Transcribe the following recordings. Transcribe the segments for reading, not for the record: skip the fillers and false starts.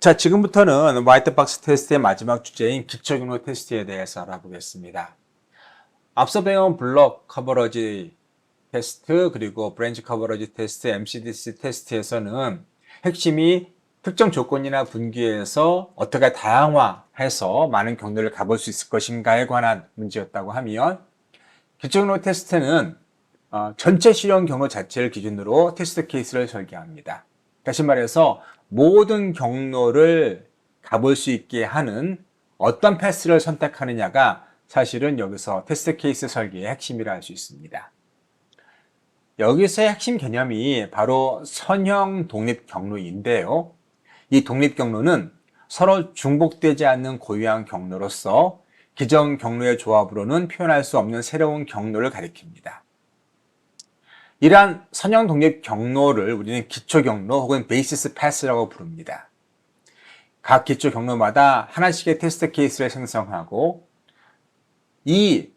자, 지금부터는 화이트박스 테스트의 마지막 주제인 기초경로 테스트에 대해서 알아보겠습니다. 앞서 배운 블록 커버러지 테스트, 그리고 브랜치 커버러지 테스트, MCDC 테스트에서는 핵심이 특정 조건이나 분기에서 어떻게 다양화해서 많은 경로를 가볼 수 있을 것인가에 관한 문제였다고 하면, 기초경로 테스트는 전체 실현 경로 자체를 기준으로 테스트 케이스를 설계합니다. 다시 말해서 모든 경로를 가볼 수 있게 하는 어떤 패스를 선택하느냐가 사실은 여기서 테스트 케이스 설계의 핵심이라 할 수 있습니다. 여기서의 핵심 개념이 바로 선형 독립 경로인데요. 이 독립 경로는 서로 중복되지 않는 고유한 경로로서 기존 경로의 조합으로는 표현할 수 없는 새로운 경로를 가리킵니다. 이러한 선형 독립 경로를 우리는 기초 경로 혹은 베이시스 패스라고 부릅니다. 각 기초 경로마다 하나씩의 테스트 케이스를 생성하고 이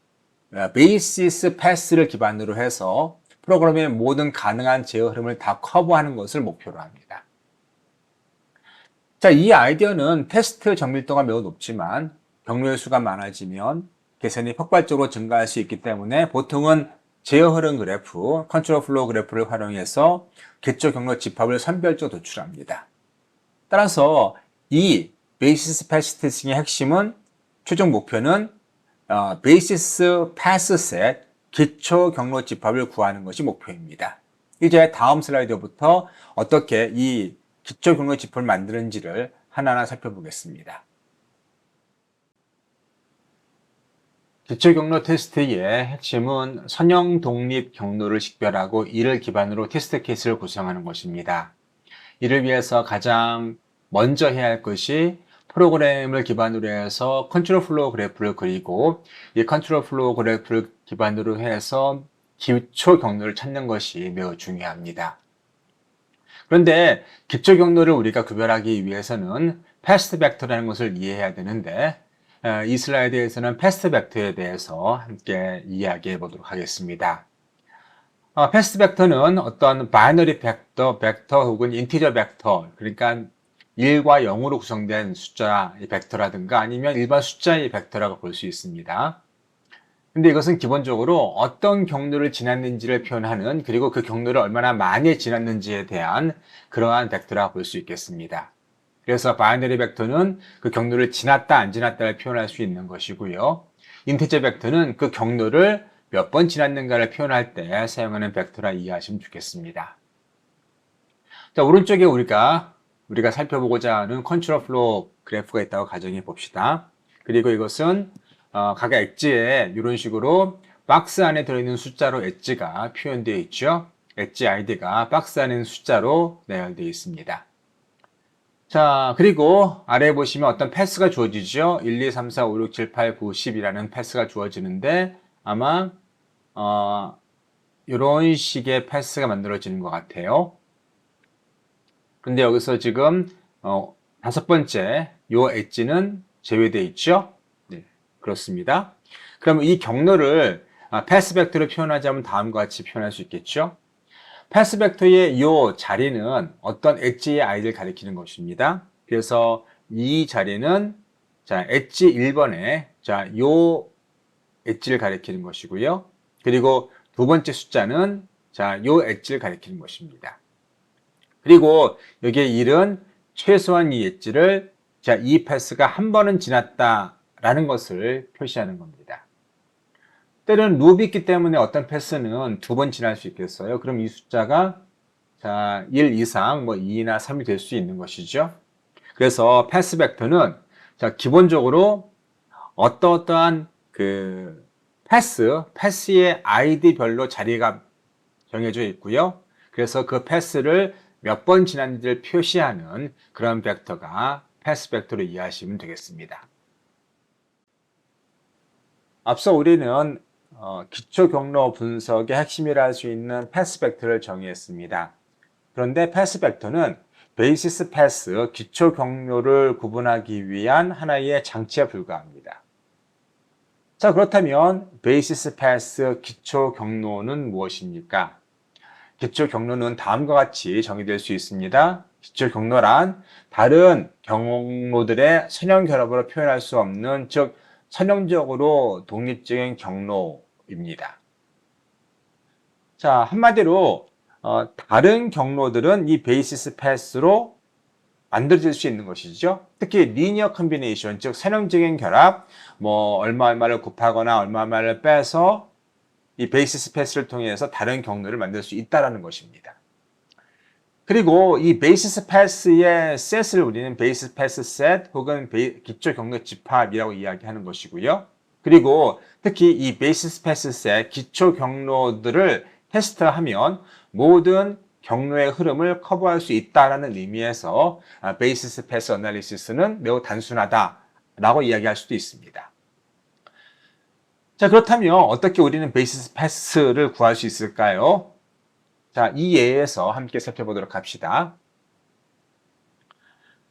베이시스 패스를 기반으로 해서 프로그램의 모든 가능한 제어 흐름을 다 커버하는 것을 목표로 합니다. 자, 이 아이디어는 테스트 정밀도가 매우 높지만 경로의 수가 많아지면 개선이 폭발적으로 증가할 수 있기 때문에 보통은 제어 흐름 그래프, 컨트롤 플로우 그래프를 활용해서 기초 경로 집합을 선별적으로 도출합니다. 따라서 이 베이시스 패스 테스팅의 핵심은 최종 목표는 베이시스 패스 셋 기초 경로 집합을 구하는 것이 목표입니다. 이제 다음 슬라이드부터 어떻게 이 기초 경로 집합을 만드는지를 하나하나 살펴보겠습니다. 기초 경로 테스트의 핵심은 선형 독립 경로를 식별하고 이를 기반으로 테스트 케이스를 구성하는 것입니다. 이를 위해서 가장 먼저 해야 할 것이 프로그램을 기반으로 해서 컨트롤 플로우 그래프를 그리고 이 컨트롤 플로우 그래프를 기반으로 해서 기초 경로를 찾는 것이 매우 중요합니다. 그런데 기초 경로를 우리가 구별하기 위해서는 패스트 벡터라는 것을 이해해야 되는데 이 슬라이드에서는 패스트 벡터에 대해서 함께 이야기해 보도록 하겠습니다. 패스트 벡터는 어떤 바이너리 벡터, 혹은 인티저 벡터, 그러니까 1과 0으로 구성된 숫자의 벡터라든가 아니면 일반 숫자의 벡터라고 볼 수 있습니다. 근데 이것은 기본적으로 어떤 경로를 지났는지를 표현하는, 그리고 그 경로를 얼마나 많이 지났는지에 대한 그러한 벡터라고 볼 수 있겠습니다. 그래서 바이너리 벡터는 그 경로를 지났다 안 지났다를 표현할 수 있는 것이고요. 인티저 벡터는 그 경로를 몇 번 지났는가를 표현할 때 사용하는 벡터라 이해하시면 좋겠습니다. 자, 오른쪽에 우리가 살펴보고자 하는 컨트롤 플로우 그래프가 있다고 가정해 봅시다. 그리고 이것은 각 엣지에 이런 식으로 박스 안에 들어있는 숫자로 엣지가 표현되어 있죠. 엣지 아이디가 박스 안에 있는 숫자로 나열되어 있습니다. 자, 그리고 아래에 보시면 어떤 패스가 주어지죠. 1, 2, 3, 4, 5, 6, 7, 8, 9, 10이라는 패스가 주어지는데 아마 이런 식의 패스가 만들어지는 것 같아요. 근데 여기서 지금 다섯 번째 요 엣지는 제외되어 있죠. 네, 그렇습니다. 그러면 이 경로를 패스 벡터로 표현하자면 다음과 같이 표현할 수 있겠죠. 패스 벡터의 이 자리는 어떤 엣지의 아이를 가리키는 것입니다. 그래서 이 자리는 자 엣지 1번에 요 엣지를 가리키는 것이고요. 그리고 두 번째 숫자는 요 엣지를 가리키는 것입니다. 그리고 여기에 1은 최소한 이 엣지를 이 패스가 한 번은 지났다라는 것을 표시하는 겁니다. 때로는 룹이 있기 때문에 어떤 패스는 두 번 지날 수 있겠어요. 그럼 이 숫자가 1 이상 2나 3이 될 수 있는 것이죠. 그래서 패스 벡터는 기본적으로 어떠한 그 패스의 아이디별로 자리가 정해져 있고요. 그래서 그 패스를 몇 번 지났는지를 표시하는 그런 벡터가 패스 벡터로 이해하시면 되겠습니다. 앞서 우리는 기초 경로 분석의 핵심이라 할 수 있는 패스 벡터를 정의했습니다. 그런데 패스 벡터는 베이시스 패스, 기초 경로를 구분하기 위한 하나의 장치에 불과합니다. 자, 그렇다면 베이시스 패스, 기초 경로는 무엇입니까? 기초 경로는 다음과 같이 정의될 수 있습니다. 기초 경로란 다른 경로들의 선형 결합으로 표현할 수 없는, 즉 선형적으로 독립적인 경로입니다. 자, 한마디로 다른 경로들은 이 베이시스 패스로 만들어질 수 있는 것이죠. 특히 리니어 컨비네이션, 즉 선형적인 결합, 뭐 얼마를 곱하거나 얼마를 빼서 이 베이시스 패스를 통해서 다른 경로를 만들 수 있다는 것입니다. 그리고 이 베이시스 패스의 셋을 우리는 베이시스 패스 셋 혹은 기초 경로 집합이라고 이야기하는 것이고요. 그리고 특히 이 베이시스 패스 셋 기초 경로들을 테스트하면 모든 경로의 흐름을 커버할 수 있다는 의미에서 베이시스 패스 어널리시스는 매우 단순하다라고 이야기할 수도 있습니다. 자, 그렇다면 어떻게 우리는 베이시스 패스를 구할 수 있을까요? 자, 이 예에서 함께 살펴보도록 합시다.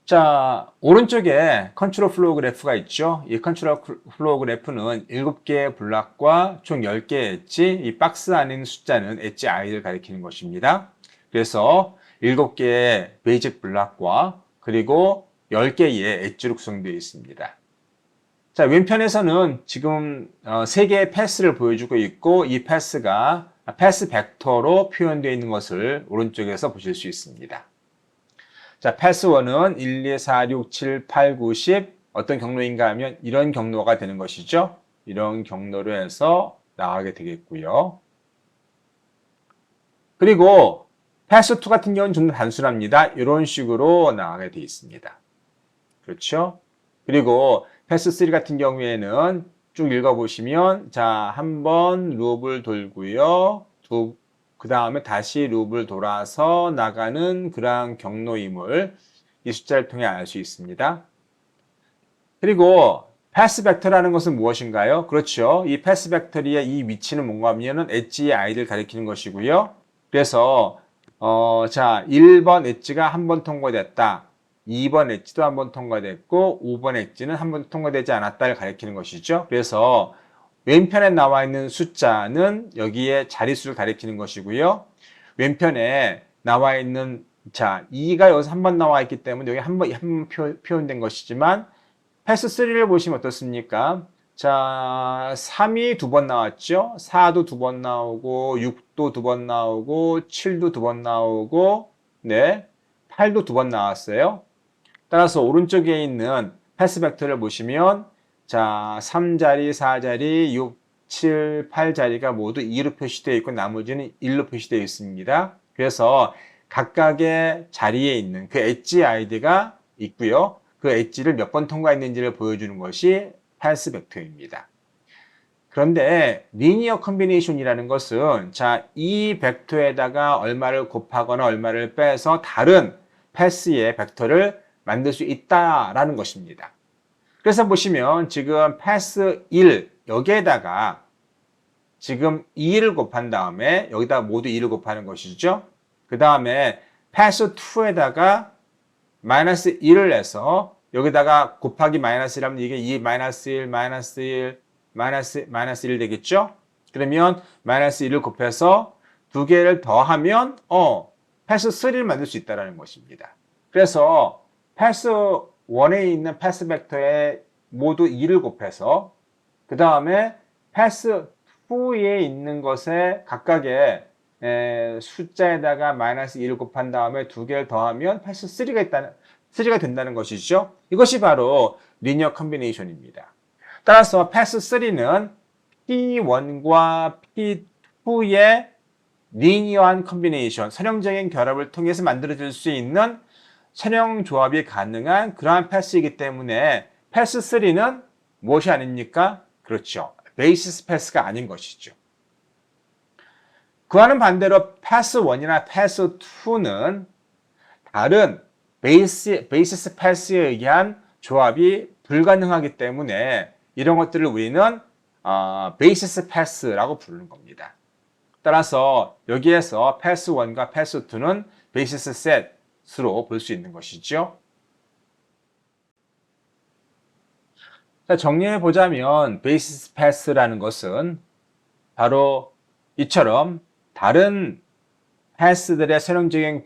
자, 오른쪽에 컨트롤 플로우 그래프가 있죠. 이 컨트롤 플로우 그래프는 7개의 블록과 총 10개의 엣지, 이 박스 안에 있는 숫자는 엣지 i를 가리키는 것입니다. 그래서 7개의 베이직 블록과 그리고 10개의 엣지로 구성되어 있습니다. 자, 왼편에서는 지금 3개의 패스를 보여주고 있고, 이 패스가 패스 벡터로 표현되어 있는 것을 오른쪽에서 보실 수 있습니다. 자, 패스 1은 1, 2, 4, 6, 7, 8, 9, 10 어떤 경로인가 하면 이런 경로가 되는 것이죠. 이런 경로로 해서 나가게 되겠고요. 그리고 패스 2 같은 경우는 좀 더 단순합니다. 이런 식으로 나가게 되어 있습니다. 그렇죠? 그리고 패스 3 같은 경우에는 쭉 읽어보시면, 자, 한번 룹을 돌고요. 그 다음에 다시 룹을 돌아서 나가는 그러한 경로임을 이 숫자를 통해 알 수 있습니다. 그리고 패스 벡터라는 것은 무엇인가요? 그렇죠. 이 패스 벡터리의 이 위치는 뭔가 하면은 엣지의 i를 가리키는 것이고요. 그래서 자, 1번 엣지가 한 번 통과됐다. 2번 엣지도 한 번 통과됐고 5번 엣지는 한 번 통과되지 않았다를 가리키는 것이죠. 그래서 왼편에 나와 있는 숫자는 여기에 자릿수를 가리키는 것이고요. 왼편에 나와 있는, 자, 2가 여기서 한 번 나와 있기 때문에 여기 한 번 표현된 것이지만 패스 3를 보시면 어떻습니까? 자, 3이 2번 나왔죠? 4도 2번 나오고 6도 2번 나오고 7도 2번 나오고 네, 8도 2번 나왔어요. 따라서 오른쪽에 있는 패스 벡터를 보시면, 자, 3자리, 4자리, 6, 7, 8자리가 모두 2로 표시되어 있고 나머지는 1로 표시되어 있습니다. 그래서 각각의 자리에 있는 그 엣지 아이디가 있고요. 그 엣지를 몇 번 통과했는지를 보여주는 것이 패스 벡터입니다. 그런데 리니어 컨비네이션이라는 것은, 자, 이 벡터에다가 얼마를 곱하거나 얼마를 빼서 다른 패스의 벡터를 만들 수 있다라는 것입니다. 그래서 보시면 지금 패스 1 여기에다가 지금 2를 곱한 다음에 여기다 모두 2를 곱하는 것이죠. 그 다음에 패스 2에다가 마이너스 1을 해서 여기다가 곱하기 마이너스 1하면 이게 2 마이너스 1 마이너스 1 마이너스 1 되겠죠. 그러면 마이너스 1을 곱해서 두 개를 더하면 패스 3를 만들 수 있다는 것입니다. 그래서 패스 1에 있는 패스 벡터에 모두 2를 곱해서 그 다음에 패스 2에 있는 것에 각각의 숫자에다가 마이너스 2를 곱한 다음에 두 개를 더하면 패스 3가 된다는 것이죠. 이것이 바로 리니어 컨비네이션입니다. 따라서 패스 3는 P1과 P2의 리니어한 컨비네이션, 선형적인 결합을 통해서 만들어질 수 있는 선형 조합이 가능한 그러한 패스이기 때문에 패스 3는 무엇이 아닙니까? 그렇죠. 베이시스 패스가 아닌 것이죠. 그와는 반대로 패스 1이나 패스 2는 다른 베이시스 패스에 의한 조합이 불가능하기 때문에 이런 것들을 우리는 베이시스 패스라고 부르는 겁니다. 따라서 여기에서 패스 1과 패스 2는 베이시스 셋으로 볼 수 있는 것이죠. 자, 정리해 보자면 베이시스 패스라는 것은 바로 이처럼 다른 패스들의 선형적인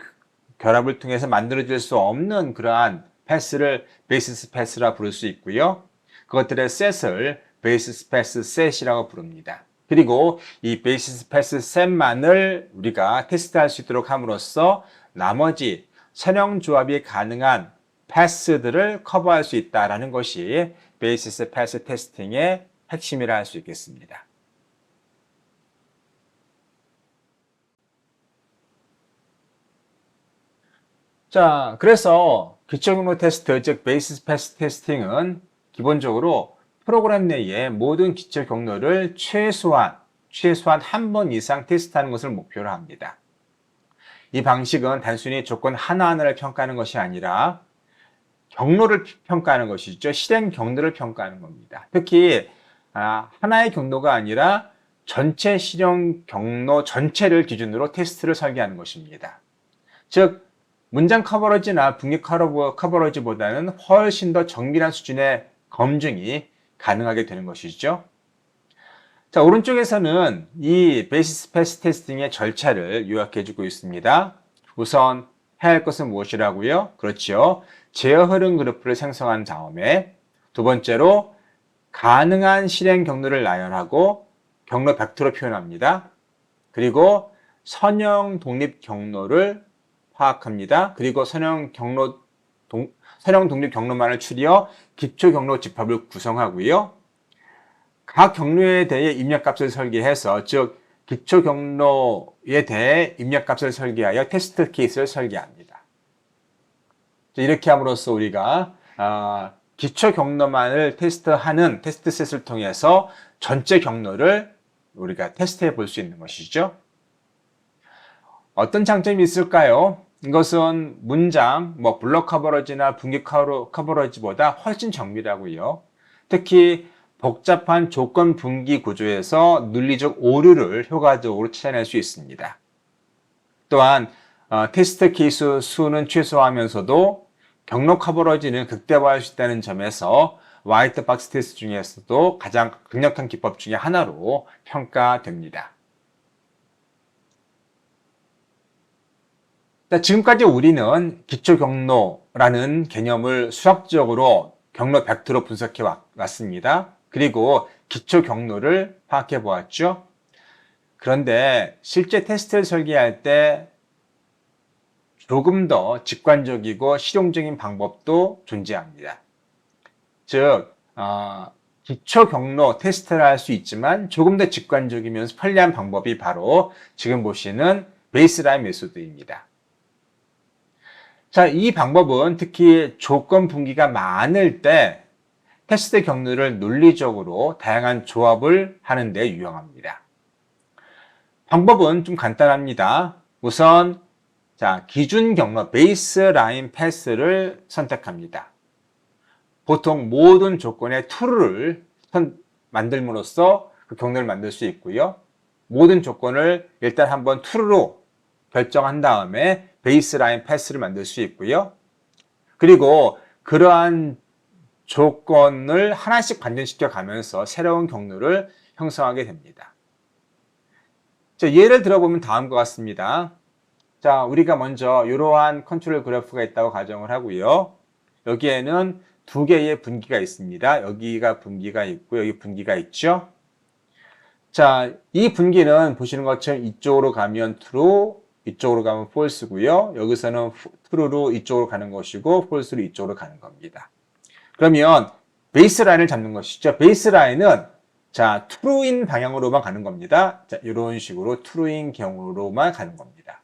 결합을 통해서 만들어질 수 없는 그러한 패스를 베이시스 패스라 부를 수 있고요. 그것들의 셋을 베이시스 패스 셋이라고 부릅니다. 그리고 이 베이시스 패스 셋만을 우리가 테스트할 수 있도록 함으로써 나머지 선형 조합이 가능한 패스들을 커버할 수 있다는 것이 베이시스 패스 테스팅의 핵심이라 할 수 있겠습니다. 자, 그래서 기초경로 테스트, 즉 베이시스 패스 테스팅은 기본적으로 프로그램 내의 모든 기초 경로를 최소한 한 번 이상 테스트하는 것을 목표로 합니다. 이 방식은 단순히 조건 하나하나를 평가하는 것이 아니라 경로를 평가하는 것이죠. 실행 경로를 평가하는 겁니다. 특히 하나의 경로가 아니라 전체 실행 경로 전체를 기준으로 테스트를 설계하는 것입니다. 즉 문장 커버러지나 분기 커버러지보다는 훨씬 더 정밀한 수준의 검증이 가능하게 되는 것이죠. 자, 오른쪽에서는 이 베이시스 패스 테스팅의 절차를 요약해 주고 있습니다. 우선 해야 할 것은 무엇이라고요? 그렇죠. 제어 흐름 그래프를 생성한 다음에 두 번째로 가능한 실행 경로를 나열하고 경로 벡터로 표현합니다. 그리고 선형 독립 경로를 파악합니다. 그리고 선형 독립 경로만을 추려 기초 경로 집합을 구성하고요. 각 경로에 대해 입력값을 설계해서, 즉 기초 경로에 대해 입력값을 설계하여 테스트 케이스를 설계합니다. 이렇게 함으로써 우리가 기초 경로만을 테스트하는 테스트셋을 통해서 전체 경로를 우리가 테스트해 볼 수 있는 것이죠. 어떤 장점이 있을까요? 이것은 문장, 블록 커버러지나 분기 커버러지보다 훨씬 정밀하고요. 특히 복잡한 조건 분기 구조에서 논리적 오류를 효과적으로 찾아낼 수 있습니다. 또한 테스트 케이스 수는 최소화하면서도 경로 커버러지는 극대화할 수 있다는 점에서 화이트 박스 테스트 중에서도 가장 강력한 기법 중에 하나로 평가됩니다. 지금까지 우리는 기초 경로라는 개념을 수학적으로 경로 벡터로 분석해 왔습니다. 그리고 기초 경로를 파악해 보았죠. 그런데 실제 테스트를 설계할 때 조금 더 직관적이고 실용적인 방법도 존재합니다. 즉, 기초 경로 테스트를 할 수 있지만 조금 더 직관적이면서 편리한 방법이 바로 지금 보시는 베이스라인 메소드입니다. 자, 이 방법은 특히 조건 분기가 많을 때 테스트 경로를 논리적으로 다양한 조합을 하는 데 유용합니다. 방법은 좀 간단합니다. 우선 기준 경로 베이스라인 패스를 선택합니다. 보통 모든 조건의 true를 만들므로써 그 경로를 만들 수 있고요. 모든 조건을 일단 한번 true로 결정한 다음에 베이스라인 패스를 만들 수 있고요. 그리고 그러한 조건을 하나씩 반전시켜 가면서 새로운 경로를 형성하게 됩니다. 자, 예를 들어보면 다음과 같습니다. 자, 우리가 먼저 이러한 컨트롤 그래프가 있다고 가정을 하고요. 여기에는 두 개의 분기가 있습니다. 여기가 분기가 있고 여기 분기가 있죠. 자, 이 분기는 보시는 것처럼 이쪽으로 가면 true, 이쪽으로 가면 false고요. 여기서는 true로 이쪽으로 가는 것이고 false로 이쪽으로 가는 겁니다. 그러면 베이스라인을 잡는 것이죠. 베이스라인은 true인 방향으로만 가는 겁니다. 자, 이런 식으로 true인 경우로만 가는 겁니다.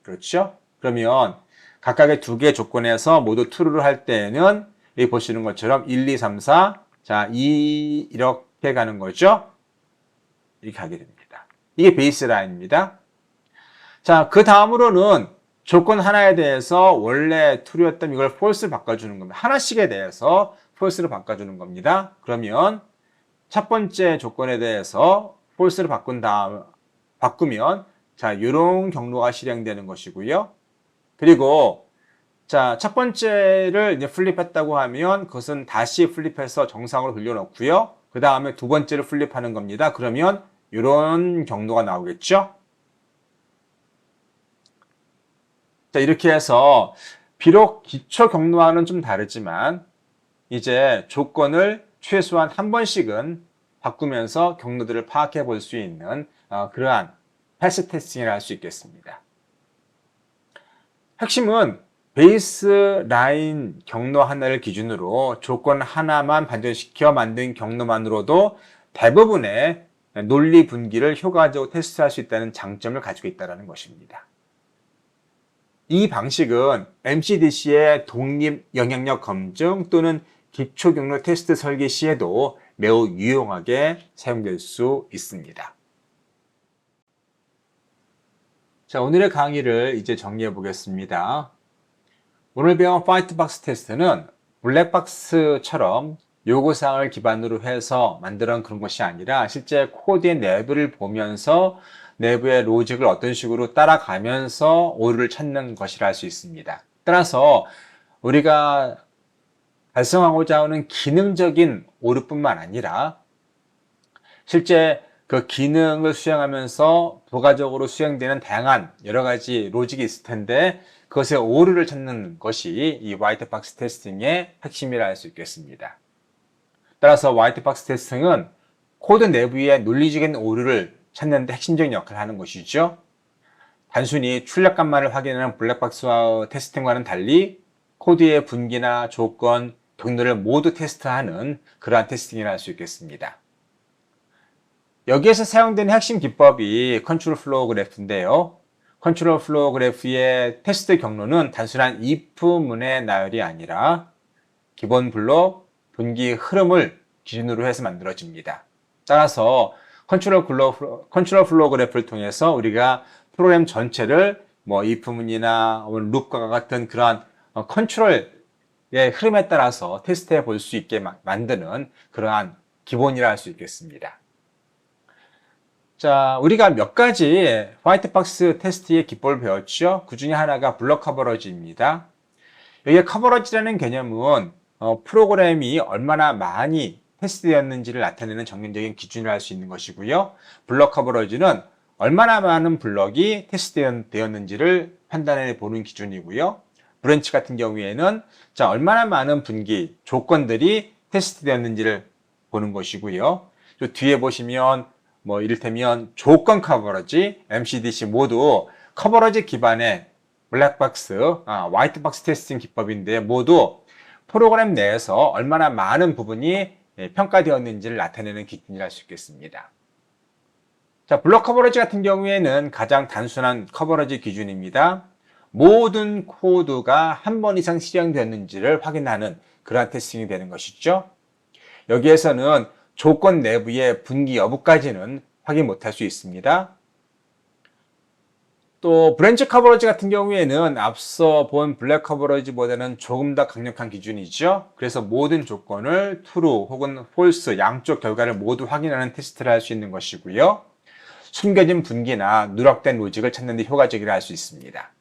그렇죠? 그러면 각각의 두 개의 조건에서 모두 true를 할 때에는 여기 보시는 것처럼 1, 2, 3, 4, 자, 2 이렇게 가는 거죠. 이렇게 가게 됩니다. 이게 베이스라인입니다. 자, 그 다음으로는 조건 하나에 대해서 원래 true였던 이걸 false로 바꿔주는 겁니다. 하나씩에 대해서 false로 바꿔주는 겁니다. 그러면 첫 번째 조건에 대해서 false로 바꾸면 자, 이런 경로가 실행되는 것이고요. 그리고 자, 첫 번째를 이제 플립했다고 하면 그것은 다시 플립해서 정상으로 돌려놓고요. 그 다음에 두 번째를 플립하는 겁니다. 그러면 이런 경로가 나오겠죠. 자, 이렇게 해서 비록 기초 경로와는 좀 다르지만 이제 조건을 최소한 한 번씩은 바꾸면서 경로들을 파악해 볼 수 있는 그러한 패스 테스팅을 할 수 있겠습니다. 핵심은 베이스 라인 경로 하나를 기준으로 조건 하나만 반전시켜 만든 경로만으로도 대부분의 논리 분기를 효과적으로 테스트할 수 있다는 장점을 가지고 있다는 것입니다. 이 방식은 MCDC의 독립 영향력 검증 또는 기초 경로 테스트 설계 시에도 매우 유용하게 사용될 수 있습니다. 자, 오늘의 강의를 이제 정리해 보겠습니다. 오늘 배운 화이트박스 테스트는 블랙박스처럼 요구사항을 기반으로 해서 만들어 그런 것이 아니라 실제 코드의 내부를 보면서 내부의 로직을 어떤 식으로 따라가면서 오류를 찾는 것이라 할 수 있습니다. 따라서 우리가 달성하고자 하는 기능적인 오류뿐만 아니라 실제 그 기능을 수행하면서 부가적으로 수행되는 다양한 여러 가지 로직이 있을 텐데 그것의 오류를 찾는 것이 이 화이트박스 테스팅의 핵심이라 할 수 있겠습니다. 따라서 화이트박스 테스팅은 코드 내부의 논리적인 오류를 찾는 데 핵심적인 역할을 하는 것이죠. 단순히 출력값만을 확인하는 블랙박스 테스팅과는 달리 코드의 분기나 조건, 경로를 모두 테스트하는 그러한 테스팅이라 할 수 있겠습니다. 여기에서 사용되는 핵심 기법이 컨트롤 플로우 그래프인데요. 컨트롤 플로우 그래프의 테스트 경로는 단순한 if문의 나열이 아니라 기본 블록, 분기 흐름을 기준으로 해서 만들어집니다. 따라서 컨트롤 플로우 그래프를 통해서 우리가 프로그램 전체를 if문이나 룹과 같은 그러한 컨트롤의 흐름에 따라서 테스트해 볼 수 있게 만드는 그러한 기본이라 할 수 있겠습니다. 자, 우리가 몇 가지 화이트박스 테스트의 기법을 배웠죠. 그 중에 하나가 블록 커버러지입니다. 여기 커버러지라는 개념은 프로그램이 얼마나 많이 테스트되었는지를 나타내는 정량적인 기준을 할 수 있는 것이고요. 블록 커버러지는 얼마나 많은 블럭이 테스트되었는지를 판단해 보는 기준이고요. 브랜치 같은 경우에는 자, 얼마나 많은 분기, 조건들이 테스트되었는지를 보는 것이고요. 또 뒤에 보시면 이를테면 조건 커버러지, MCDC 모두 커버러지 기반의 블랙박스, 화이트박스 테스팅 기법인데 모두 프로그램 내에서 얼마나 많은 부분이 평가되었는지를 나타내는 기준이라 할 수 있겠습니다. 자, 블록 커버러지 같은 경우에는 가장 단순한 커버러지 기준입니다. 모든 코드가 한 번 이상 실행되었는지를 확인하는 그러한 테스팅이 되는 것이죠. 여기에서는 조건 내부의 분기 여부까지는 확인 못할 수 있습니다. 또 브랜치 커버러지 같은 경우에는 앞서 본 블랙 커버러지보다는 조금 더 강력한 기준이죠. 그래서 모든 조건을 true 혹은 false 양쪽 결과를 모두 확인하는 테스트를 할 수 있는 것이고요. 숨겨진 분기나 누락된 로직을 찾는 데 효과적이라 할 수 있습니다.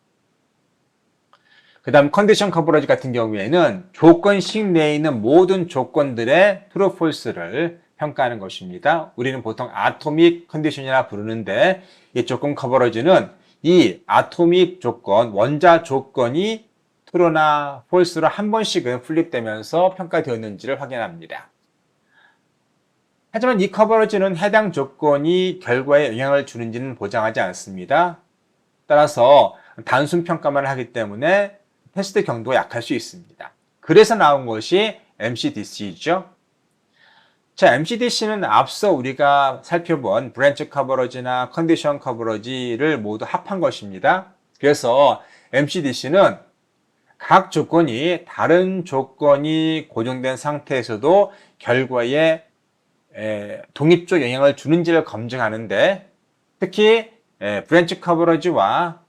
그 다음 컨디션 커버러지 같은 경우에는 조건식 내에 있는 모든 조건들의 true, false를 평가하는 것입니다. 우리는 보통 아토믹 컨디션이라 부르는데 이 조건 커버러지는 이 아토믹 조건, 원자 조건이 true나 false로 한 번씩은 플립되면서 평가되었는지를 확인합니다. 하지만 이 커버러지는 해당 조건이 결과에 영향을 주는지는 보장하지 않습니다. 따라서 단순 평가만 하기 때문에 테스트 경도가 약할 수 있습니다. 그래서 나온 것이 MCDC죠. 자, MCDC는 앞서 우리가 살펴본 브랜치 커버러지나 컨디션 커버러지를 모두 합한 것입니다. 그래서 MCDC는 각 조건이 다른 조건이 고정된 상태에서도 결과에 독립적 영향을 주는지를 검증하는데 특히 브랜치 커버러지와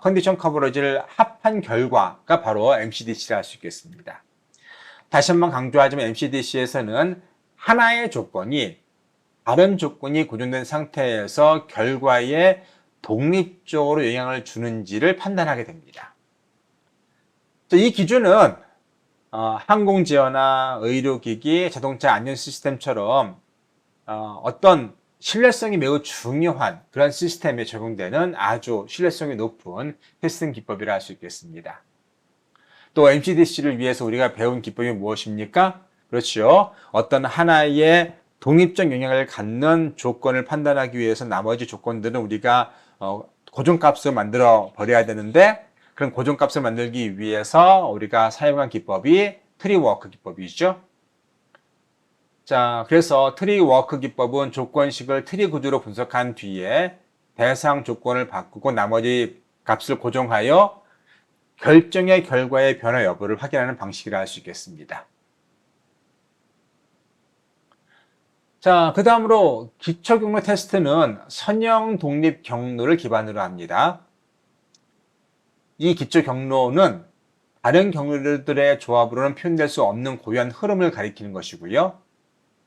컨디션 커버러지를 합한 결과가 바로 MCDC라 할 수 있겠습니다. 다시 한번 강조하자면 MCDC에서는 하나의 조건이 다른 조건이 고정된 상태에서 결과에 독립적으로 영향을 주는지를 판단하게 됩니다. 이 기준은 항공제어나 의료기기, 자동차 안전 시스템처럼 어떤 신뢰성이 매우 중요한 그런 시스템에 적용되는 아주 신뢰성이 높은 테스팅 기법이라 할 수 있겠습니다. 또 MCDC를 위해서 우리가 배운 기법이 무엇입니까? 그렇죠. 어떤 하나의 독립적 영향을 갖는 조건을 판단하기 위해서 나머지 조건들은 우리가 고정값을 만들어 버려야 되는데, 그런 고정값을 만들기 위해서 우리가 사용한 기법이 트리워크 기법이죠. 자, 그래서 트리워크 기법은 조건식을 트리 구조로 분석한 뒤에 대상 조건을 바꾸고 나머지 값을 고정하여 결정의 결과의 변화 여부를 확인하는 방식이라 할 수 있겠습니다. 자, 그 다음으로 기초 경로 테스트는 선형 독립 경로를 기반으로 합니다. 이 기초 경로는 다른 경로들의 조합으로는 표현될 수 없는 고유한 흐름을 가리키는 것이고요.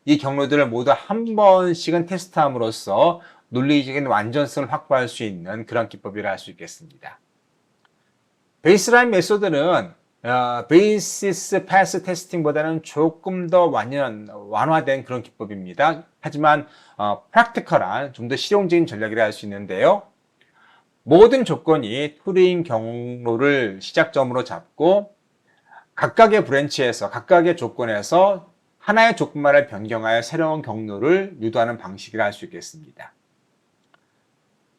이 경로들을 모두 한 번씩은 테스트함으로써 논리적인 완전성을 확보할 수 있는 그런 기법이라 할 수 있겠습니다. 베이스라인 메소드는 베이시스 패스 테스팅보다는 조금 더 완화된 그런 기법입니다. 하지만 프랙티컬한, 좀 더 실용적인 전략이라 할 수 있는데요. 모든 조건이 투링 경로를 시작점으로 잡고 각각의 브랜치에서, 각각의 조건에서 하나의 조건만을 변경하여 새로운 경로를 유도하는 방식이라 할 수 있겠습니다.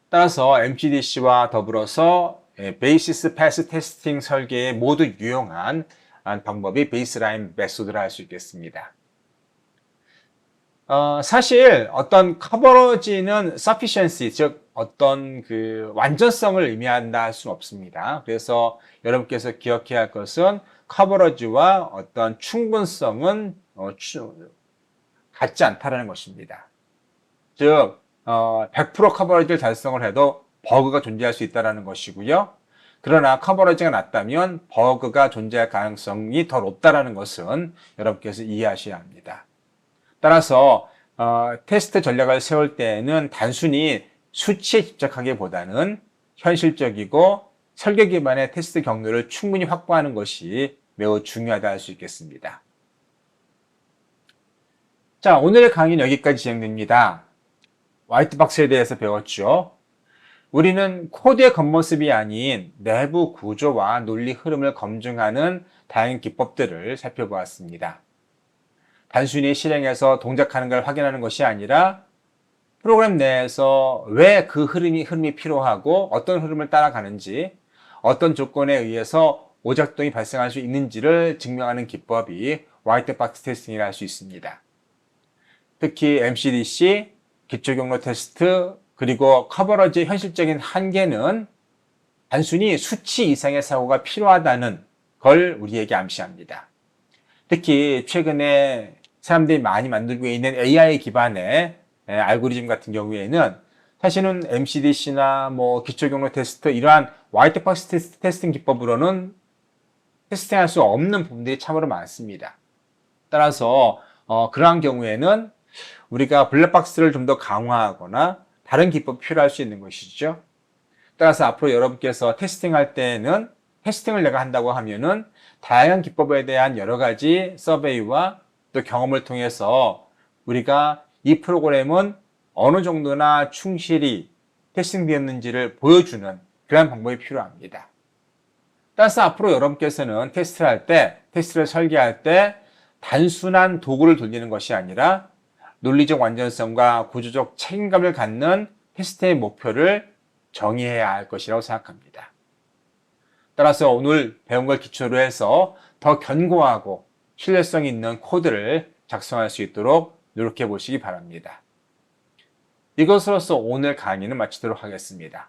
따라서 MCDC와 더불어서 베이시스 패스 테스팅 설계에 모두 유용한 방법이 베이스라인 메소드라 할 수 있겠습니다. 사실 어떤 커버러지는 sufficiency, 즉 어떤 그 완전성을 의미한다 할 수는 없습니다. 그래서 여러분께서 기억해야 할 것은 커버러지와 어떤 충분성은 같지 않다라는 것입니다. 즉 100% 커버러지를 달성을 해도 버그가 존재할 수 있다는 것이고요. 그러나 커버러지가 낮다면 버그가 존재할 가능성이 더 높다는 것은 여러분께서 이해하셔야 합니다. 따라서 테스트 전략을 세울 때에는 단순히 수치에 집착하기보다는 현실적이고 설계 기반의 테스트 경로를 충분히 확보하는 것이 매우 중요하다 할 수 있겠습니다. 자, 오늘의 강의는 여기까지 진행됩니다. 화이트박스에 대해서 배웠죠. 우리는 코드의 겉모습이 아닌 내부 구조와 논리 흐름을 검증하는 다양한 기법들을 살펴보았습니다. 단순히 실행해서 동작하는 걸 확인하는 것이 아니라 프로그램 내에서 왜 그 흐름이 필요하고 어떤 흐름을 따라가는지, 어떤 조건에 의해서 오작동이 발생할 수 있는지를 증명하는 기법이 화이트박스 테스팅이라 할 수 있습니다. 특히 MCDC, 기초경로 테스트, 그리고 커버러지의 현실적인 한계는 단순히 수치 이상의 사고가 필요하다는 걸 우리에게 암시합니다. 특히 최근에 사람들이 많이 만들고 있는 AI 기반의 알고리즘 같은 경우에는 사실은 MCDC나 기초경로 테스트, 이러한 화이트박스 테스팅 기법으로는 테스팅할 수 없는 부분들이 참으로 많습니다. 따라서 그러한 경우에는 우리가 블랙박스를 좀 더 강화하거나 다른 기법이 필요할 수 있는 것이죠. 따라서 앞으로 여러분께서 테스팅할 때는 테스팅을 내가 한다고 하면은 다양한 기법에 대한 여러 가지 서베이와 또 경험을 통해서 우리가 이 프로그램은 어느 정도나 충실히 테스팅되었는지를 보여주는 그런 방법이 필요합니다. 따라서 앞으로 여러분께서는 테스트를 설계할 때 단순한 도구를 돌리는 것이 아니라 논리적 완전성과 구조적 책임감을 갖는 테스트의 목표를 정의해야 할 것이라고 생각합니다. 따라서 오늘 배운 걸 기초로 해서 더 견고하고 신뢰성 있는 코드를 작성할 수 있도록 노력해 보시기 바랍니다. 이것으로서 오늘 강의는 마치도록 하겠습니다.